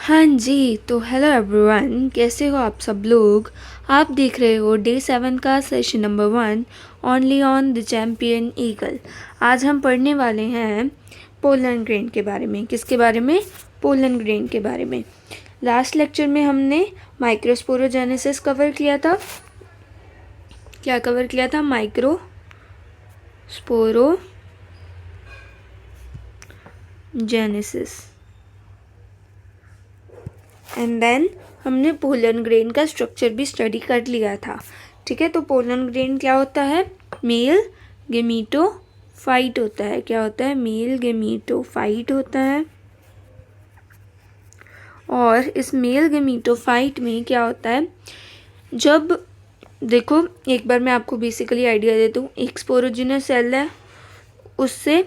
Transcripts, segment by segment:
हाँ जी, तो hello everyone, कैसे हो आप सब लोग। आप देख रहे हो डे 7 का session number 1 only on the champion eagle. आज हम पढ़ने वाले हैं पोलन ग्रेन के बारे में। किसके बारे में? पोलन ग्रेन के बारे में। लास्ट लेक्चर में हमने माइक्रोस्पोरोजेनेसिस कवर किया था। क्या कवर किया था? माइक्रोस्पोरोजेनेसिस। एंड देन हमने पोलन ग्रेन का स्ट्रक्चर भी स्टडी कर लिया था। ठीक है, तो पोलन ग्रेन क्या होता है? मेल गेमीटोफाइट होता है। क्या होता है? मेल गेमीटोफाइट होता है। और इस मेल गेमीटोफाइट में क्या होता है, जब देखो एक बार मैं आपको बेसिकली आइडिया देता हूँ। एक स्पोरोजिनस सेल है, उससे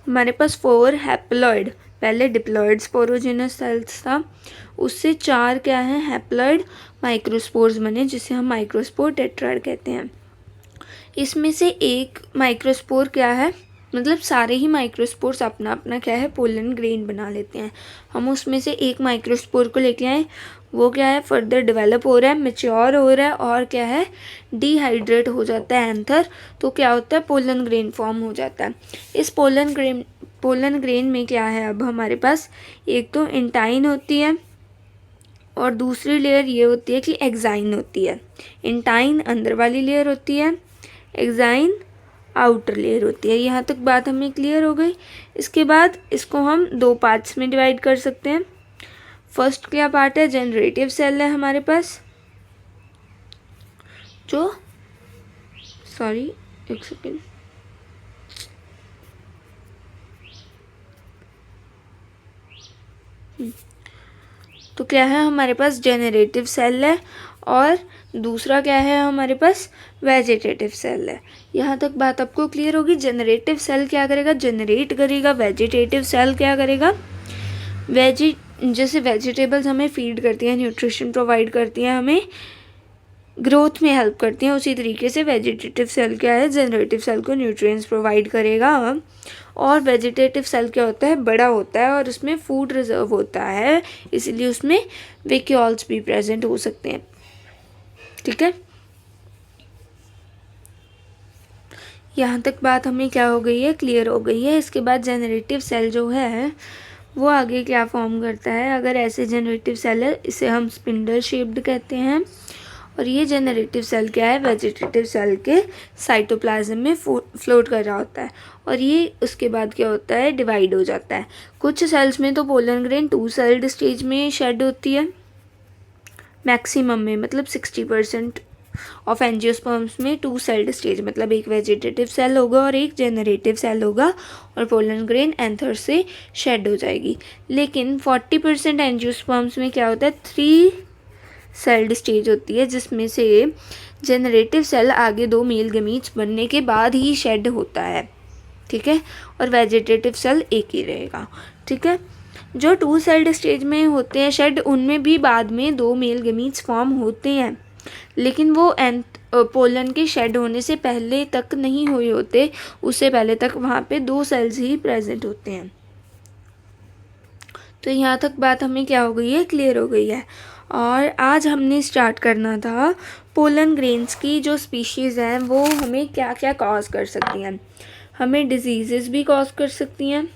हमारे पास 4 हैप्लॉइड, पहले डिप्लॉइड स्पोरोजिनस सेल्स था, उससे 4 क्या है? हैप्लॉइड माइक्रोस्पोर्स बने, जिसे हम माइक्रोस्पोर टेट्राड कहते हैं। इसमें से एक माइक्रोस्पोर क्या है, मतलब सारे ही माइक्रोस्पोर्स अपना अपना क्या है? पोलन ग्रेन बना लेते हैं। हम उसमें से एक माइक्रोस्पोर को लेके आए, वो क्या है? फर्दर डेवलप हो रहा है, मेच्योर हो रहा है और क्या है? डिहाइड्रेट हो जाता है एंथर, तो क्या होता है? पोलन ग्रेन फॉर्म हो जाता है। इस पोलन ग्रेन में क्या है? अब हमारे पास एक तो इंटाइन होती है और दूसरी लेयर ये होती है कि एक्साइन होती है। इंटाइन अंदर वाली लेयर होती है, एक्साइन आउटर लेयर होती है। यहाँ तक बात हमें क्लियर हो गई। इसके बाद इसको हम 2 पार्ट्स में डिवाइड कर सकते हैं। फर्स्ट क्या पार्ट है? जनरेटिव सेल है हमारे पास, जो एक सेकेंड, तो क्या है हमारे पास? जनरेटिव सेल है और दूसरा क्या है हमारे पास? वेजिटेटिव सेल है। यहाँ तक बात आपको क्लियर होगी। जनरेटिव सेल क्या करेगा? जनरेट करेगा। वेजिटेटिव सेल क्या करेगा? जैसे वेजिटेबल्स हमें फीड करती हैं, न्यूट्रिशन प्रोवाइड करती हैं, हमें ग्रोथ में हेल्प करती हैं, उसी तरीके से वेजिटेटिव सेल क्या है? जनरेटिव सेल को न्यूट्रिएंट्स प्रोवाइड करेगा। और वेजिटेटिव सेल क्या होता है? बड़ा होता है और उसमें फूड रिजर्व होता है, इसलिए उसमें वेक्यूल्स भी प्रेजेंट हो सकते हैं। ठीक है, यहाँ तक बात हमें क्या हो गई है? क्लियर हो गई है। इसके बाद जनरेटिव सेल जो है वो आगे क्या फॉर्म करता है? अगर ऐसे जनरेटिव सेल है, इसे हम स्पिंडल शेप्ड कहते हैं। और ये जनरेटिव सेल क्या है? वेजिटेटिव सेल के साइटोप्लाज्म में फ्लोट कर रहा होता है और ये उसके बाद क्या होता है? डिवाइड हो जाता है। कुछ सेल्स में तो पोलन ग्रेन 2 सेल्ड स्टेज में शेड होती है, मैक्सिमम में, मतलब 60% ऑफ एंजियोस्पर्म्स में 2 सेल्ड स्टेज, मतलब एक वेजिटेटिव सेल होगा और एक जनरेटिव सेल होगा और पोलन ग्रेन एंथर से शेड हो जाएगी। लेकिन 40% एंजियोस्पर्म्स में क्या होता है? 3 सेल्ड स्टेज होती है, जिसमें से जनरेटिव सेल आगे 2 मेल गमीट्स बनने के बाद ही शेड होता है। ठीक है, और वेजिटेटिव सेल एक ही रहेगा। ठीक है, जो 2 सेल्ड स्टेज में होते हैं शेड, उनमें भी बाद में 2 मेल गमीट्स फॉर्म होते हैं, लेकिन वो पोलन के शेड होने से पहले तक नहीं हुए होते, उससे पहले तक वहाँ पे 2 सेल्स ही प्रेजेंट होते हैं। तो यहाँ तक बात हमें क्या हो गई है? क्लियर हो गई है। और आज हमने स्टार्ट करना था पोलन ग्रेन्स की जो स्पीशीज़ हैं वो हमें क्या क्या कॉज कर सकती हैं। हमें डिजीज़ेस भी कॉज कर सकती हैं,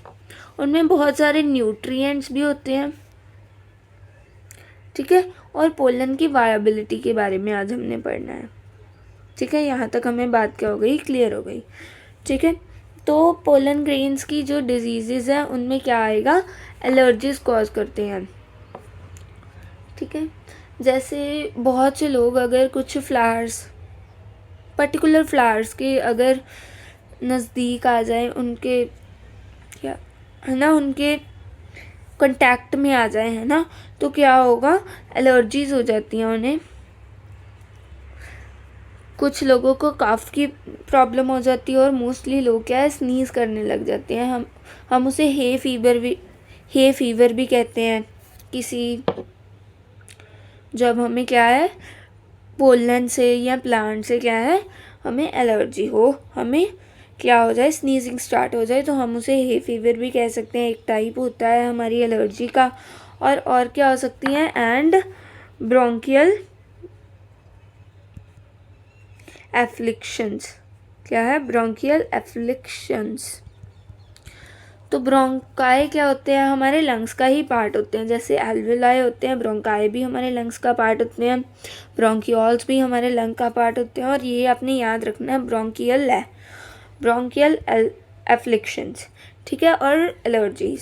उनमें बहुत सारे न्यूट्रिएंट्स भी होते हैं। ठीक है, और पोलन की वायबिलिटी के बारे में आज हमने पढ़ना है। ठीक है, यहाँ तक हमें बात क्या हो गई? क्लियर हो गई। ठीक है, तो पोलन ग्रेन्स की जो डिजीज़ेज़ हैं उनमें क्या आएगा? एलर्जीज कॉज करते हैं। ठीक है, जैसे बहुत से लोग अगर कुछ फ्लावर्स, पर्टिकुलर फ्लावर्स के अगर नज़दीक आ जाए, उनके क्या है ना, उनके कांटेक्ट में आ जाए, है ना, तो क्या होगा? एलर्जीज हो जाती हैं उन्हें। कुछ लोगों को कफ की प्रॉब्लम हो जाती है और मोस्टली लोग क्या है? स्नीज़ करने लग जाते हैं। हम उसे हे फीवर भी कहते हैं। जब हमें क्या है? पोलन से या प्लांट से क्या है? हमें एलर्जी हो, हमें क्या हो जाए? स्नीजिंग स्टार्ट हो जाए, तो हम उसे हे फीवर भी कह सकते हैं। एक टाइप होता है हमारी एलर्जी का। और क्या हो सकती हैं, एंड ब्रोंकियल एफ्लिक्शंस। क्या है, ब्रोंकियल एफ्लिक्शंस। तो ब्रोंकाई क्या होते हैं, हमारे लंग्स का ही पार्ट होते हैं, जैसे एल्वेलाई होते हैं, ब्रोंकाई भी हमारे लंग्स का पार्ट होते हैं, ब्रोंकियोल्स भी हमारे लंग का पार्ट होते हैं। और ये आपने याद रखना है, ब्रोंकियल एफ्लिक्शंस, ठीक है। और एलर्जीज,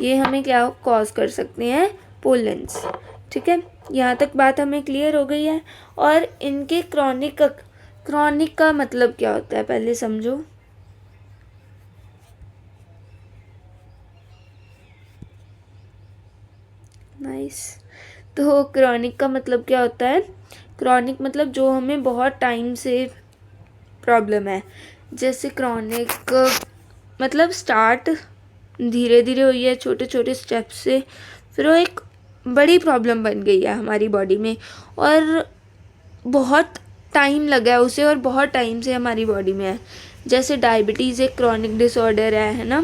ये हमें क्या कॉज कर सकते हैं, पोलन्स, ठीक है। यहाँ तक बात हमें क्लियर हो गई है। और इनके क्रॉनिक का मतलब क्या होता है, पहले समझो। नाइस। तो क्रॉनिक का मतलब क्या होता है, क्रॉनिक मतलब जो हमें बहुत टाइम से प्रॉब्लम है। जैसे क्रॉनिक मतलब स्टार्ट धीरे धीरे हुई है, छोटे छोटे स्टेप से, फिर वो एक बड़ी प्रॉब्लम बन गई है हमारी बॉडी में, और बहुत टाइम लगा है उसे, और बहुत टाइम से हमारी बॉडी में है। जैसे डायबिटीज़ एक क्रॉनिक डिसऑर्डर है ना,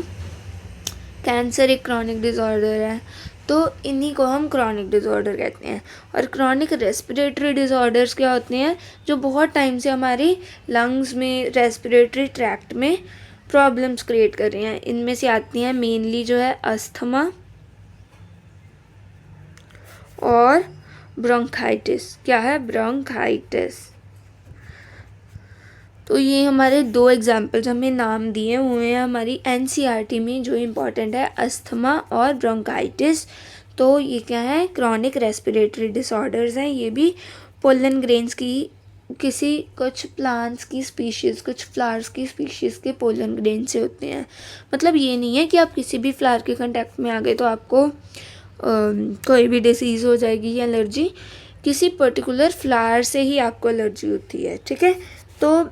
कैंसर एक क्रॉनिक डिसऑर्डर है। तो इन्हीं को हम क्रॉनिक डिसऑर्डर कहते हैं। और क्रॉनिक रेस्पिरेटरी डिसऑर्डर्स क्या होते हैं, जो बहुत टाइम से हमारी लंग्स में, रेस्पिरेटरी ट्रैक्ट में प्रॉब्लम्स क्रिएट कर रही हैं। इनमें से आती हैं मेनली जो है अस्थमा और ब्रोंकाइटिस। क्या है, ब्रोंकाइटिस। तो ये हमारे दो एग्जाम्पल्स हमें नाम दिए हुए हैं हमारी एनसीईआरटी में, जो इम्पॉर्टेंट है, अस्थमा और ब्रोंकाइटिस। तो ये क्या है, क्रॉनिक रेस्पिरेटरी डिसऑर्डर्स हैं। ये भी पोलन ग्रेन्स की, किसी कुछ प्लांट्स की स्पीशीज़, कुछ फ्लावर्स की स्पीशीज़ के पोलन ग्रेन से होते हैं। मतलब ये नहीं है कि आप किसी भी फ्लावर के कांटेक्ट में आ गए तो आपको कोई भी डिसीज़ हो जाएगी या एलर्जी। किसी पर्टिकुलर फ्लावर से ही आपको एलर्जी होती है, ठीक है। तो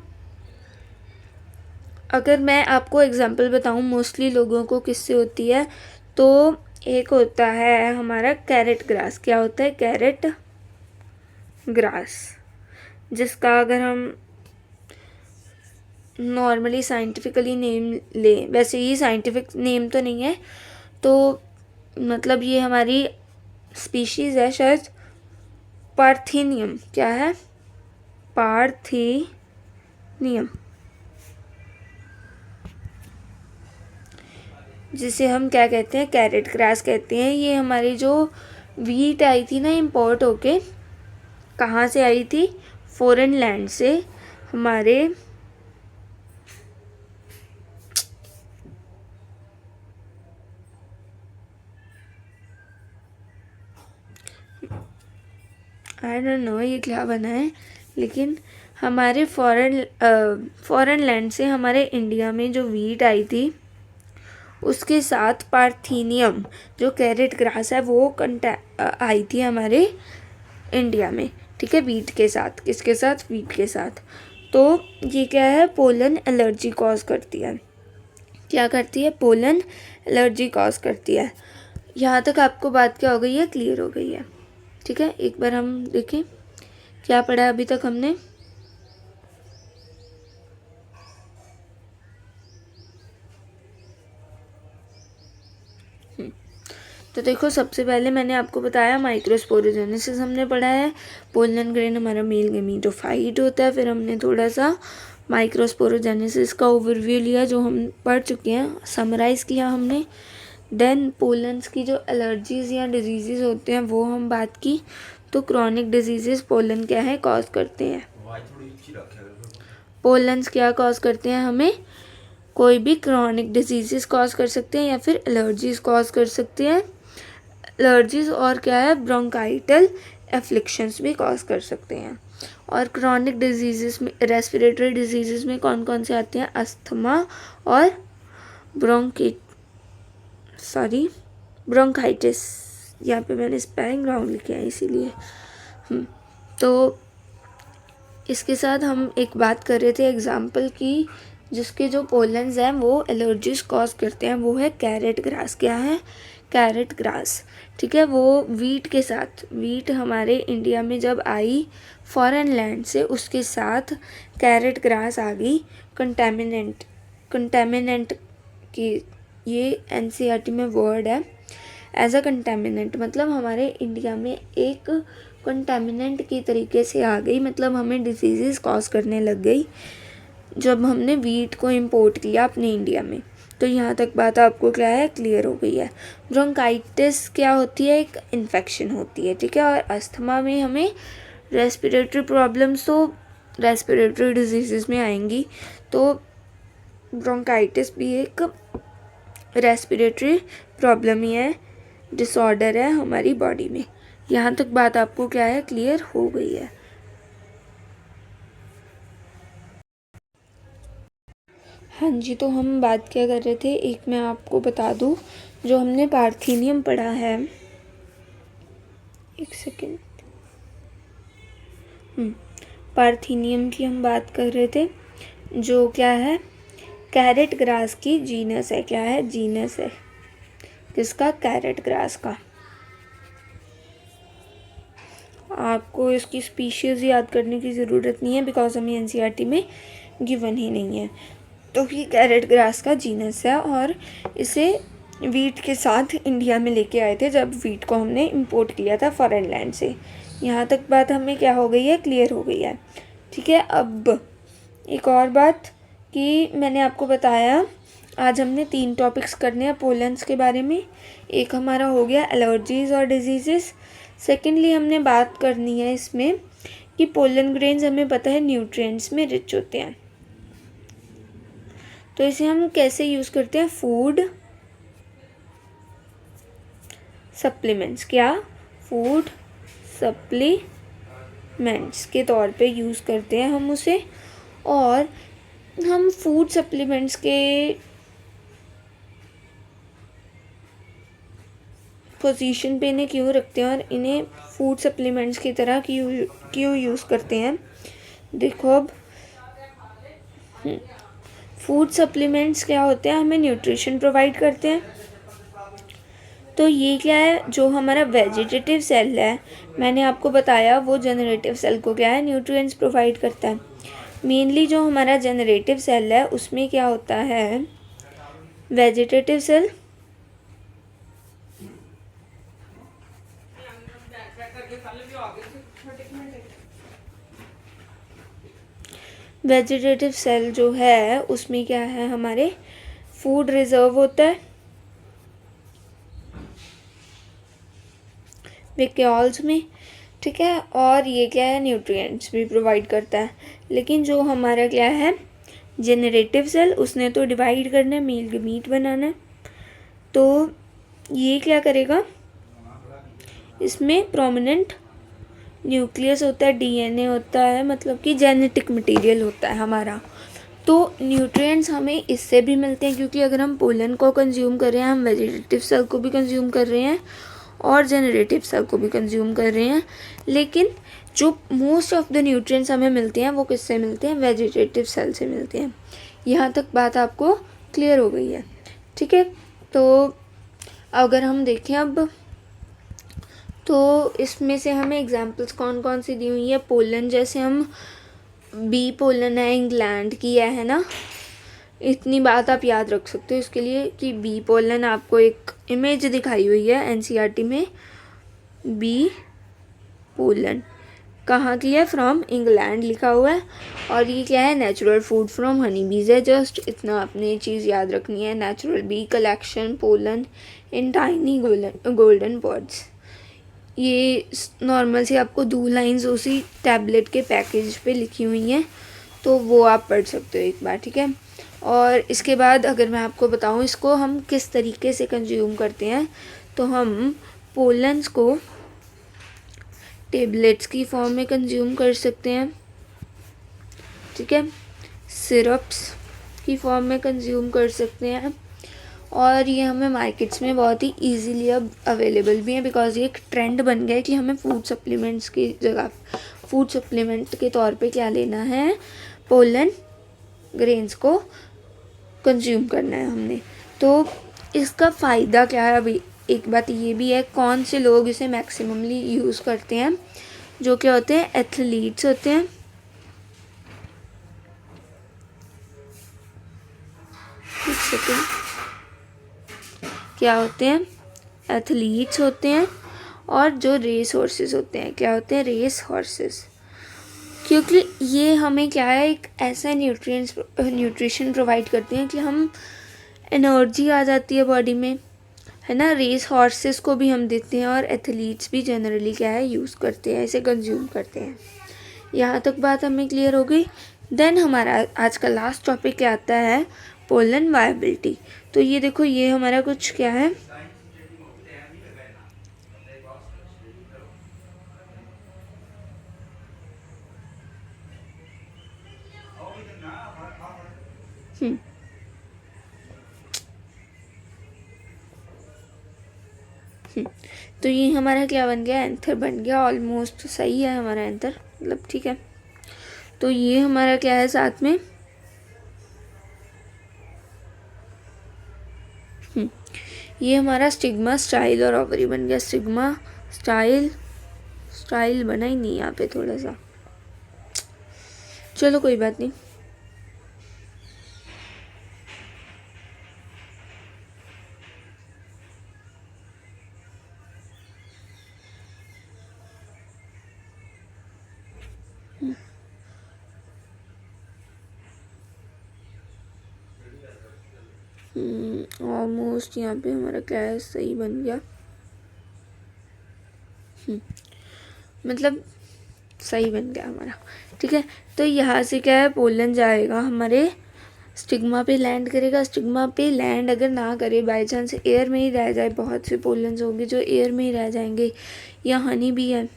अगर मैं आपको एग्जांपल बताऊं मोस्टली लोगों को किससे होती है, तो एक होता है हमारा कैरेट ग्रास। क्या होता है, कैरेट ग्रास, जिसका अगर हम नॉर्मली साइंटिफिकली नेम लें, वैसे ये साइंटिफिक नेम तो नहीं है, तो मतलब ये हमारी स्पीशीज़ है शायद पार्थेनियम। क्या है, पार्थेनियम, जिसे हम क्या कहते हैं, कैरेट ग्रास कहते हैं। ये हमारी जो वीट आई थी ना इम्पोर्ट होके, कहाँ से आई थी, फॉरेन लैंड से, हमारे आई डोंट नो ये क्या बना है, लेकिन हमारे फॉरेन लैंड से हमारे इंडिया में जो वीट आई थी, उसके साथ पार्थेनियम जो कैरेट ग्रास है वो आई थी हमारे इंडिया में, ठीक है, वीट के साथ। किसके साथ, वीट के साथ। तो ये क्या है, पोलन एलर्जी कॉज करती है। क्या करती है, पोलन एलर्जी कॉज करती है। यहाँ तक आपको बात क्या हो गई है, क्लियर हो गई है, ठीक है। एक बार हम देखें क्या पढ़ा अभी तक हमने। तो देखो, सबसे पहले मैंने आपको बताया माइक्रोस्पोरोजेनेसिस हमने पढ़ा है। पोलन ग्रेन हमारा मेल गेमीटोफाइट होता है। फिर हमने थोड़ा सा माइक्रोस्पोरोजेनेसिस का ओवरव्यू लिया, जो हम पढ़ चुके हैं, समराइज़ किया हमने। देन पोलन्स की जो एलर्जीज़ या डिजीज़ होते हैं वो हम बात की। तो क्रॉनिक डिजीज़ पोलन क्या है, कॉज करते हैं। पोलन्स क्या कॉज करते हैं, हमें कोई भी क्रॉनिक डिजीज़ कॉज कर सकते हैं या फिर एलर्जीज़ कॉज कर सकते हैं। एलर्जीज़ और क्या है, ब्रोंकाइटल एफ्लिक्शंस भी कॉज कर सकते हैं। और क्रॉनिक डिजीज़ में, रेस्पिरेटरी डिजीज़ में कौन कौन से आते हैं, अस्थमा और ब्रोंकाइटिस। यहाँ पे मैंने स्पेलिंग रॉन्ग लिखा है इसीलिए। तो इसके साथ हम एक बात कर रहे थे एग्जाम्पल की, जिसके जो पोलन्स हैं वो एलर्जीज कॉज करते हैं, वो है कैरेट ग्रास। क्या है, कैरेट ग्रास, ठीक है। वो वीट के साथ, वीट हमारे इंडिया में जब आई फॉरेन लैंड से, उसके साथ कैरेट ग्रास आ गई कंटेमिनेंट की, ये एनसीईआरटी में वर्ड है। एज अ कंटेमिनेंट, मतलब हमारे इंडिया में एक कंटेमिनेंट की तरीके से आ गई, मतलब हमें डिसीज़ कॉज करने लग गई जब हमने वीट को इंपोर्ट किया अपने इंडिया में। तो यहाँ तक बात आपको क्या है, क्लियर हो गई है। ब्रोंकाइटिस क्या होती है, एक इन्फेक्शन होती है, ठीक है। और अस्थमा में हमें रेस्पिरेटरी प्रॉब्लम्स तो रेस्पिरेटरी डिजीज़ में आएंगी, तो ब्रोंकाइटिस भी एक रेस्पिरेटरी प्रॉब्लम ही है, डिसऑर्डर है हमारी बॉडी में। यहाँ तक बात आपको क्या है, क्लियर हो गई है। हाँ जी, तो हम बात क्या कर रहे थे, एक मैं आपको बता दूँ, जो हमने पार्थेनियम पढ़ा है, एक सेकेंड, पार्थेनियम की हम बात कर रहे थे, जो क्या है, कैरेट ग्रास की जीनस है। क्या है, जीनस है किसका, कैरेट ग्रास का। आपको इसकी स्पीशीज़ याद करने की ज़रूरत नहीं है, बिकॉज हमें एनसीईआरटी में गिवन ही नहीं है। तो ये कैरेट ग्रास का जीनस है, और इसे वीट के साथ इंडिया में लेके आए थे जब वीट को हमने इंपोर्ट किया था फॉरेन लैंड से। यहाँ तक बात हमें क्या हो गई है, क्लियर हो गई है, ठीक है। अब एक और बात कि मैंने आपको बताया आज हमने 3 टॉपिक्स करने हैं पोलन्स के बारे में। एक हमारा हो गया एलर्जीज़ और डिजीज़ेस। सेकेंडली हमने बात करनी है इसमें कि पोलन ग्रेन्स हमें पता है न्यूट्रिएंट्स में रिच होते हैं, तो इसे हम कैसे यूज़ करते हैं, फूड सप्लीमेंट्स, क्या, फूड सप्लीमेंट्स के तौर पे यूज़ करते हैं हम उसे। और हम फूड सप्लीमेंट्स के पोजीशन पे इन्हें क्यों रखते हैं और इन्हें फूड सप्लीमेंट्स की तरह क्यों यूज़ करते हैं, देखो अब फूड सप्लीमेंट्स क्या होते हैं, हमें न्यूट्रिशन प्रोवाइड करते हैं। तो ये क्या है, जो हमारा वेजिटेटिव सेल है, मैंने आपको बताया वो जनरेटिव सेल को क्या है, न्यूट्रिएंट्स प्रोवाइड करता है। मेनली जो हमारा जनरेटिव सेल है उसमें क्या होता है, वेजिटेटिव सेल वेजिटेटिव सेल जो है उसमें क्या है, हमारे फूड रिजर्व होता है वेक्यूल्स में, ठीक है। और ये क्या है, न्यूट्रिएंट्स भी प्रोवाइड करता है। लेकिन जो हमारा क्या है जनरेटिव सेल, उसने तो डिवाइड करना है, मेल मीट बनाना है, तो ये क्या करेगा, इसमें प्रोमिनेंट न्यूक्लियस होता है, डीएनए होता है, मतलब कि जेनेटिक मटेरियल होता है हमारा। तो न्यूट्रिएंट्स हमें इससे भी मिलते हैं, क्योंकि अगर हम पोलन को कंज्यूम कर रहे हैं, हम वेजिटेटिव सेल को भी कंज्यूम कर रहे हैं और जनरेटिव सेल को भी कंज्यूम कर रहे हैं। लेकिन जो मोस्ट ऑफ द न्यूट्रिएंट्स हमें मिलते हैं वो किससे मिलते हैं, वेजिटेटिव सेल से मिलते हैं। यहाँ तक बात आपको क्लियर हो गई है, ठीक है। तो अगर हम देखें अब, तो इसमें से हमें एग्जांपल्स कौन कौन सी दी हुई है, पोलन जैसे हम बी पोलन है, इंग्लैंड की है ना, इतनी बात आप याद रख सकते हो इसके लिए कि बी पोलन, आपको एक इमेज दिखाई हुई है एनसीईआरटी में, बी पोलन कहाँ की है, फ्रॉम इंग्लैंड लिखा हुआ है। और ये क्या है, नेचुरल फूड फ्रॉम हनी बीज है। जस्ट इतना आपने चीज़ याद रखनी है, नेचुरल बी कलेक्शन पोलन इन टाइनी गोल्डन बर्ड्स। ये नॉर्मल से आपको 2 लाइंस उसी टैबलेट के पैकेज पे लिखी हुई हैं, तो वो आप पढ़ सकते हो एक बार, ठीक है। और इसके बाद अगर मैं आपको बताऊं इसको हम किस तरीके से कंज्यूम करते हैं, तो हम पोलन्स को टेबलेट्स की फॉर्म में कंज्यूम कर सकते हैं, ठीक है, सिरप्स की फॉर्म में कंज्यूम कर सकते हैं, और ये हमें मार्केट्स में बहुत ही इजीली अब अवेलेबल भी है, बिकॉज ये एक ट्रेंड बन गया है कि हमें फूड सप्लीमेंट्स की जगह फूड सप्लीमेंट के तौर पे क्या लेना है, पोलन ग्रेन्स को कंज्यूम करना है हमने। तो इसका फ़ायदा क्या है, अभी एक बात ये भी है, कौन से लोग इसे मैक्सिममली यूज़ करते हैं, जो क्या होते हैं, एथलीट्स होते हैं, एक सेकेंड, क्या होते हैं, एथलीट्स होते हैं और जो रेस हॉर्सेस होते हैं। क्या होते हैं? Race horses. क्योंकि ये हमें क्या है, एक ऐसा न्यूट्रिशन प्रोवाइड करते हैं कि हम एनर्जी आ जाती है बॉडी में, है ना। रेस हॉर्सेस को भी हम देते हैं और एथलीट्स भी जनरली क्या है, यूज़ करते हैं, इसे कंज्यूम करते हैं। यहाँ तक बात हमें क्लियर हो गई। देन हमारा आज का लास्ट टॉपिक क्या आता है? Pollen viability. तो ये देखो, ये हमारा कुछ क्या है, तो ये हमारा क्या बन गया? एंथर बन गया। ऑलमोस्ट सही है हमारा एंथर, मतलब ठीक है। तो ये हमारा क्या है साथ में, ये हमारा स्टिग्मा, स्टाइल और ओवरी बन गया। स्टिग्मा, स्टाइल, स्टाइल बना ही नहीं यहाँ पे थोड़ा सा, चलो कोई बात नहीं। ऑलमोस्ट यहाँ पे हमारा क्या है, सही बन गया। मतलब सही बन गया हमारा, ठीक है। तो यहाँ से क्या है, पोलन जाएगा हमारे स्टिग्मा पे, लैंड करेगा। स्टिग्मा पे लैंड अगर ना करे, बाई चांस एयर में ही रह जाए, बहुत से पोलन्स होंगे जो एयर में ही रह जाएंगे, या हनी भी है,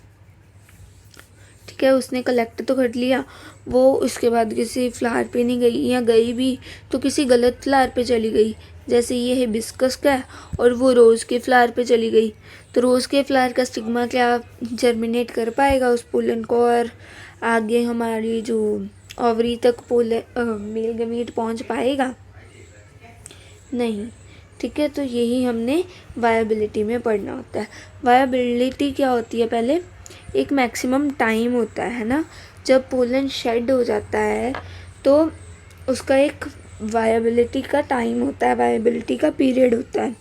ठीक है, उसने कलेक्ट तो कर लिया, वो उसके बाद किसी फ्लावर पे नहीं गई, या गई भी तो किसी गलत फ्लावर पे चली गई। जैसे ये हिबिस्कस का है और वो रोज़ के फ्लावर पे चली गई, तो रोज़ के फ्लावर का स्टिग्मा क्या जर्मिनेट कर पाएगा उस पोलन को, और आगे हमारी जो ओवरी तक मेल गमीट पहुंच पाएगा? नहीं, ठीक है। तो यही हमने वायबिलिटी में पढ़ना होता है। वायबिलिटी क्या होती है? पहले एक मैक्सिमम टाइम होता है ना, जब पोलन शेड हो जाता है तो उसका एक वायबिलिटी का टाइम होता है, वायबिलिटी का पीरियड होता है।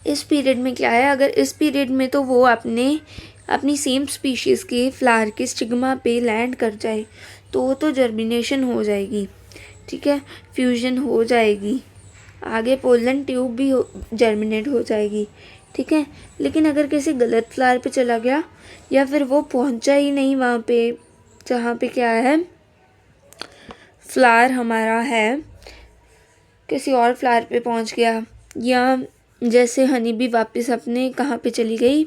इस पीरियड में क्या है, अगर इस पीरियड में तो वो अपनी सेम स्पीशीज़ के फ्लावर के स्टिग्मा पे लैंड कर जाए तो जर्मिनेशन हो जाएगी, ठीक है, फ्यूजन हो जाएगी, आगे पोलन ट्यूब भी जर्मिनेट हो जाएगी, ठीक है। लेकिन अगर किसी गलत फ्लावर पे चला गया, या फिर वो पहुंचा ही नहीं वहाँ पे जहाँ पे क्या है फ्लावर हमारा है, किसी और फ्लावर पे पहुंच गया, या जैसे हनी भी वापस अपने कहाँ पे चली गई,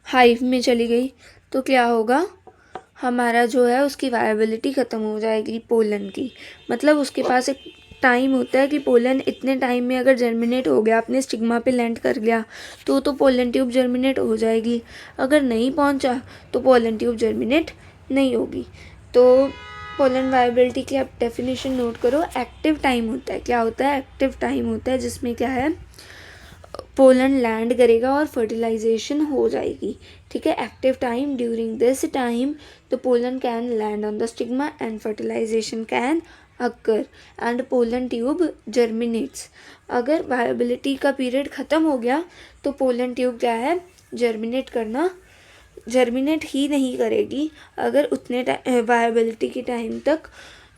हाइव में चली गई, तो क्या होगा, हमारा जो है उसकी वायबिलिटी ख़त्म हो जाएगी पोलन की। मतलब उसके पास एक टाइम होता है कि पोलन इतने टाइम में अगर जर्मिनेट हो गया, अपने स्टिग्मा पे लैंड कर गया, तो पोलन ट्यूब जर्मिनेट हो जाएगी। अगर नहीं पहुंचा तो पोलन ट्यूब जर्मिनेट नहीं होगी। तो पोलन वायबिलिटी की आप डेफिनेशन नोट करो। एक्टिव टाइम होता है, क्या होता है? एक्टिव टाइम होता है जिसमें क्या है, पोलन लैंड करेगा और फर्टिलाइजेशन हो जाएगी, ठीक है। Active time, during this time the pollen can land on the stigma and fertilization can occur and pollen tube germinates. अगर वायबिलिटी का पीरियड ख़त्म हो गया तो पोलन ट्यूब क्या है, जर्मिनेट ही नहीं करेगी अगर उतने वायबिलिटी के टाइम तक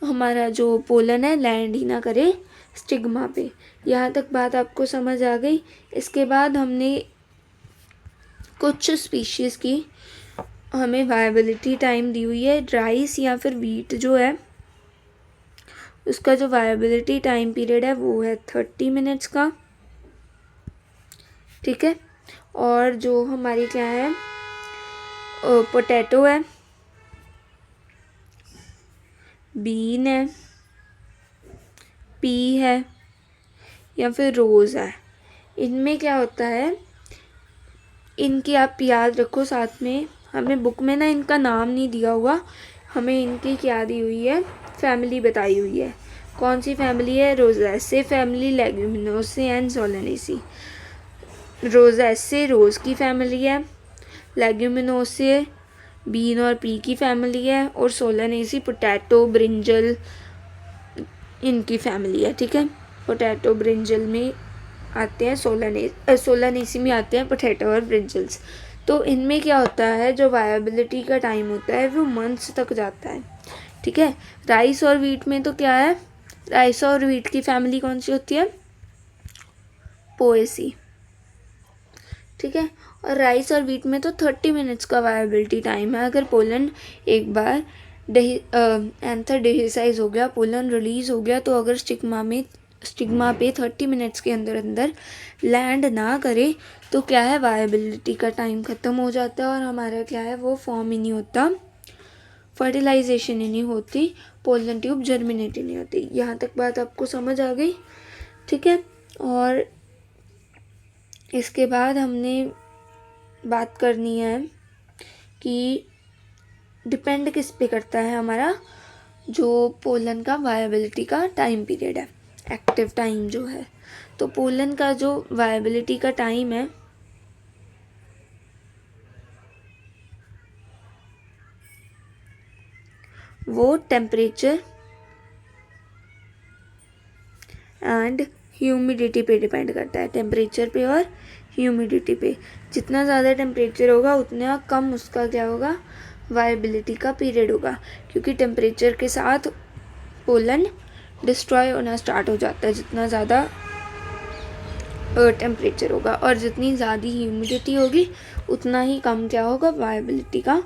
हमारा जो पोलन है लैंड ही ना करे स्टिग्मा पे। यहाँ तक बात आपको समझ आ गई। इसके बाद हमने कुछ स्पीशीज़ की हमें वायबिलिटी टाइम दी हुई है। राइस या फिर वीट जो है उसका जो वायबिलिटी टाइम पीरियड है वो है 30 मिनट्स का, ठीक है। और जो हमारी क्या है, पोटैटो है, बीन है, पी है, या फिर रोज़ है, इनमें क्या होता है, इनकी आप याद रखो। साथ में हमें बुक में ना इनका नाम नहीं दिया हुआ, हमें इनकी क्या दी हुई है, फैमिली बताई हुई है। कौन सी फैमिली है? रोज़ेसे फैमिली, लेग्यूमिनोसे एंड सोलेनेसी। रोज़ेसे रोज़ की फैमिली है, लेग्यूमिनोसे बीन और पी की फैमिली है, और सोलेनेसी पोटैटो ब्रिंजल इनकी फैमिली है, ठीक है। पोटैटो ब्रिंजल में आते हैं सोलानेसी में आते हैं पोटैटो और ब्रिंजल्स। तो इनमें क्या होता है, जो वायबिलिटी का टाइम होता है वो मंथ्स तक जाता है। ठीक है, राइस और वीट में तो क्या है, राइस और वीट की फैमिली कौन सी होती है, पोएसी। ठीक है, और राइस और वीट में तो 30 मिनट्स का वायबिलिटी टाइम है। अगर पोलन एक बार एंथर डिहिसाइज हो गया, पोलन रिलीज हो गया, तो अगर स्टिग्मा पे 30 मिनट्स के अंदर अंदर लैंड ना करे तो क्या है, वायबिलिटी का टाइम ख़त्म हो जाता है और हमारा क्या है, वो फॉर्म ही नहीं होता, फर्टिलाइजेशन ही नहीं होती, पोलन ट्यूब जर्मिनेट ही नहीं होती। यहाँ तक बात आपको समझ आ गई। ठीक है, और इसके बाद हमने बात करनी है कि डिपेंड किस पे करता है हमारा जो पोलन का वायबिलिटी का टाइम पीरियड है, एक्टिव टाइम जो है। तो पोलन का जो वायबिलिटी का टाइम है वो टेम्परेचर एंड ह्यूमिडिटी पे डिपेंड करता है, टेम्परेचर पे और ह्यूमिडिटी पे। जितना ज़्यादा टेम्परेचर होगा उतना कम उसका क्या होगा, वायबिलिटी का पीरियड होगा, क्योंकि टेम्परेचर के साथ पोलन डिस्ट्रॉय होना स्टार्ट हो जाता है जितना ज़्यादा टेम्परेचर होगा, और जितनी ज़्यादा ह्यूमिडिटी होगी उतना ही कम क्या होगा, वायबिलिटी का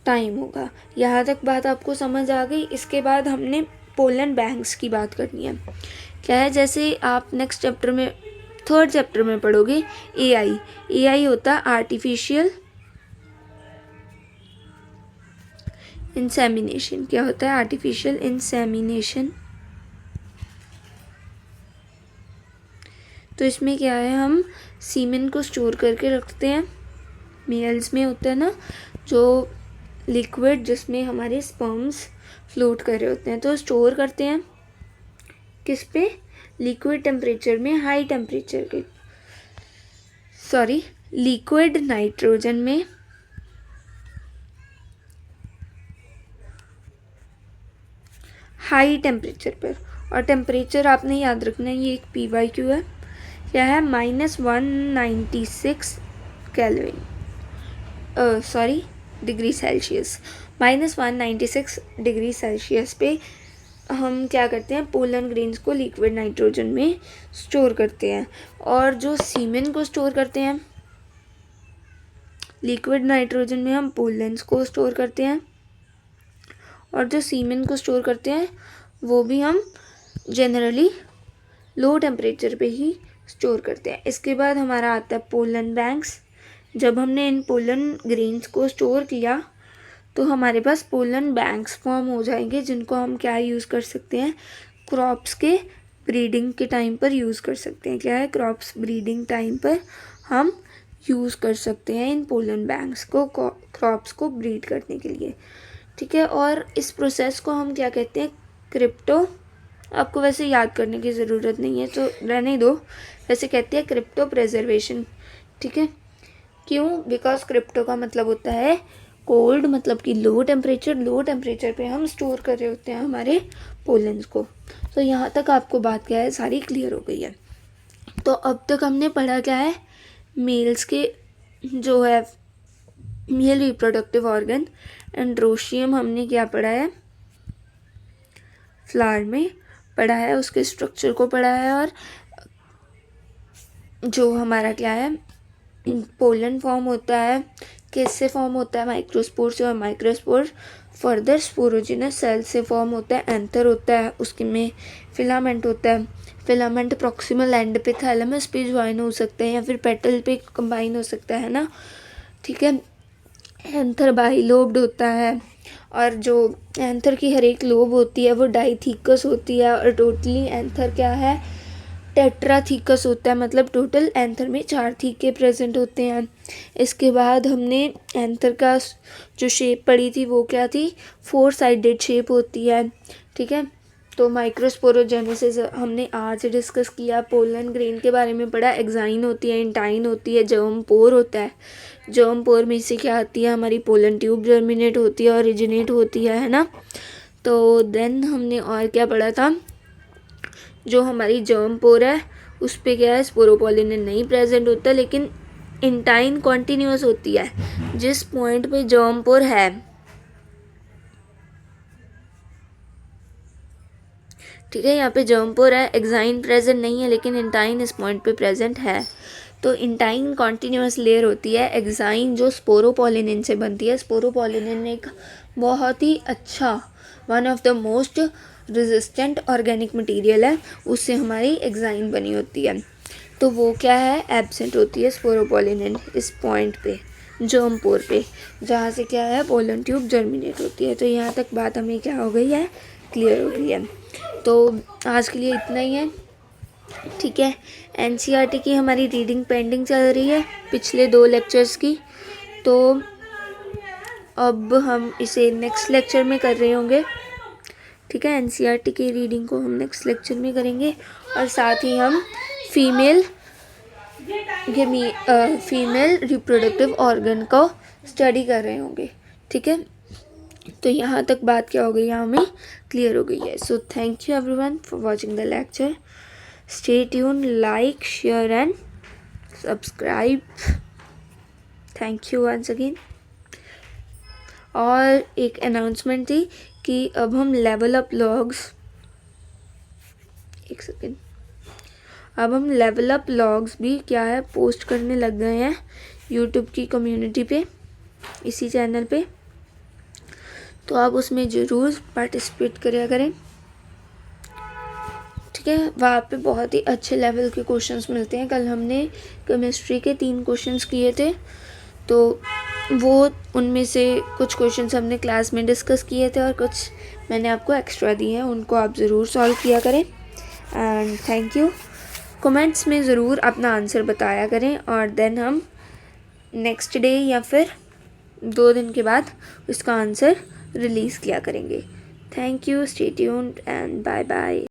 टाइम होगा। यहाँ तक बात आपको समझ आ गई। इसके बाद हमने पोलन बैंक्स की बात करनी है। क्या है, जैसे आप नेक्स्ट चैप्टर में, थर्ड चैप्टर में पढ़ोगे एआई होता है आर्टिफिशियल इंसेमिनेशन। क्या होता है, आर्टिफिशियल इंसेमिनेशन। तो इसमें क्या है, हम सीमेन को स्टोर करके रखते हैं, मेल्स में होता है ना जो लिक्विड जिसमें हमारे स्पर्म्स फ्लोट कर रहे होते हैं, तो स्टोर करते हैं किस पे, लिक्विड टेम्परेचर में, हाई टेम्परेचर के, लिक्विड नाइट्रोजन में हाई टेम्परेचर पर। और टेम्परेचर आपने याद रखना है, ये एक PYQ है। क्या है, -196 kelvin, degree Celsius, -196 degree Celsius पे हम क्या करते हैं, पोलन ग्रेन्स को लिक्विड नाइट्रोजन में स्टोर करते हैं। और जो सीमेन को स्टोर करते हैं, लिक्विड नाइट्रोजन में हम पोलन्स को स्टोर करते हैं, और जो सीमेन को स्टोर करते हैं वो भी हम जनरली लो टेम्परेचर पे ही स्टोर करते हैं। इसके बाद हमारा आता है पोलन बैंक्स। जब हमने इन पोलन ग्रेन्स को स्टोर किया तो हमारे पास पोलन बैंक्स फॉर्म हो जाएंगे, जिनको हम क्या यूज़ कर सकते हैं, क्रॉप्स के ब्रीडिंग के टाइम पर यूज़ कर सकते हैं। क्या है, क्रॉप्स ब्रीडिंग टाइम पर हम यूज़ कर सकते हैं इन पोलन बैंक्स को क्रॉप्स को ब्रीड करने के लिए। ठीक है, और इस प्रोसेस को हम क्या कहते हैं, क्रिप्टो। आपको वैसे याद करने की ज़रूरत नहीं है तो रहने दो, वैसे कहते हैं क्रिप्टो प्रेजर्वेशन। ठीक है, क्यों, बिकॉज क्रिप्टो का मतलब होता है कोल्ड, मतलब कि लो टेम्परेचर पे हम स्टोर कर रहे होते हैं हमारे पोलन्स को। तो यहाँ तक आपको बात क्या है, सारी क्लियर हो गई है। तो अब तक हमने पढ़ा क्या है, मेल्स के जो है मेल रिप्रोडक्टिव ऑर्गन, एंड्रोशियम हमने क्या पढ़ा है, फ्लावर में पढ़ा है, उसके स्ट्रक्चर को पढ़ा है, और जो हमारा क्या है पोलन फॉर्म होता है, किससे फॉर्म होता है, माइक्रोस्पोर से, और माइक्रोस्पोर फर्दर स्पोरोजिनस सेल से फॉर्म होता है, एंथर होता है, उसके में फिलामेंट होता है, फिलामेंट प्रॉक्सिमल एंड पे थैलेमस पे ज्वाइन हो सकते हैं या फिर पेटल पे कंबाइन हो सकता है ना। ठीक है, एंथर बाइलोब्ड होता है, और जो एंथर की हर एक लोब होती है वो डाइथीकस होती है, और टोटली एंथर क्या है, टेट्राथीकस होता है, मतलब टोटल एंथर में 4 थीके प्रेजेंट होते हैं। इसके बाद हमने एंथर का जो शेप पढ़ी थी वो क्या थी, 4 साइडेड शेप होती है। ठीक है, तो माइक्रोस्पोरोजेनेसिस हमने आज डिस्कस किया, पोलन ग्रेन के बारे में पढ़ा, एक्साइन होती है, इंटाइन होती है, जर्म पोर होता है, जर्म पोर में से क्या आती है, हमारी पोलन ट्यूब जर्मिनेट होती है, ओरिजिनेट होती है ना। तो देन हमने और क्या पढ़ा था, जो हमारी जर्म पोर है उस पे क्या है, स्पोरोपोलिनेन नहीं प्रेजेंट होता, लेकिन इंटाइन कॉन्टिन्यूस होती है। जिस पॉइंट पे जर्म पोर है, ठीक है, यहाँ पे जर्म पोर है, एक्साइन प्रेजेंट नहीं है, लेकिन इंटाइन इस पॉइंट पे प्रेजेंट है। तो इंटाइन कॉन्टिन्यूस लेयर होती है। एक्साइन जो स्पोरोपोलिनेन से बनती है। स्पोरोपोलिनेन एक बहुत ही अच्छा, one of the most resistant organic material है, उससे हमारी एक्साइन बनी होती है। तो वो क्या है, एब्सेंट होती है स्पोरोपोलिनेन इस पॉइंट पे, जर्म पोर पे, जहाँ से क्या है, पोलन ट्यूब जर्मिनेट होती है। तो यहाँ तक बात हमें क्या हो गई है, क्लियर हो गई है। तो आज के लिए इतना ही है, ठीक है। एनसीईआरटी की हमारी रीडिंग पेंडिंग चल रही है पिछले 2 लेक्चर्स की, तो अब हम इसे नेक्स्ट लेक्चर में कर रहे होंगे, ठीक है। एनसीईआरटी की रीडिंग को हम नेक्स्ट लेक्चर में करेंगे, और साथ ही हम फीमेल रिप्रोडक्टिव ऑर्गन को स्टडी कर रहे होंगे, ठीक है। तो यहाँ तक बात क्या हो गई है, हमें क्लियर हो गई है। So thank you everyone for watching the lecture. Stay tune, like, share and subscribe. Thank you once again. और एक अनाउंसमेंट थी कि अब हम लेवल अप लॉग्स, एक सेकेंड, अब हम लेवल अप लॉग्स भी क्या है, पोस्ट करने लग गए हैं यूट्यूब की कम्युनिटी पे, इसी चैनल पे। तो आप उसमें ज़रूर पार्टिसिपेट करा करें, ठीक है। वहाँ पे बहुत ही अच्छे लेवल के क्वेश्चंस मिलते हैं। कल हमने केमिस्ट्री के 3 क्वेश्चंस किए थे, तो वो उनमें से कुछ क्वेश्चंस हमने क्लास में डिस्कस किए थे, और कुछ मैंने आपको एक्स्ट्रा दिए हैं, उनको आप ज़रूर सॉल्व किया करें। And thank you. कमेंट्स में ज़रूर अपना आंसर बताया करें, और देन हम नेक्स्ट डे या फिर 2 दिन के बाद उसका आंसर रिलीज़ किया करेंगे। Thank you, stay tuned and bye bye.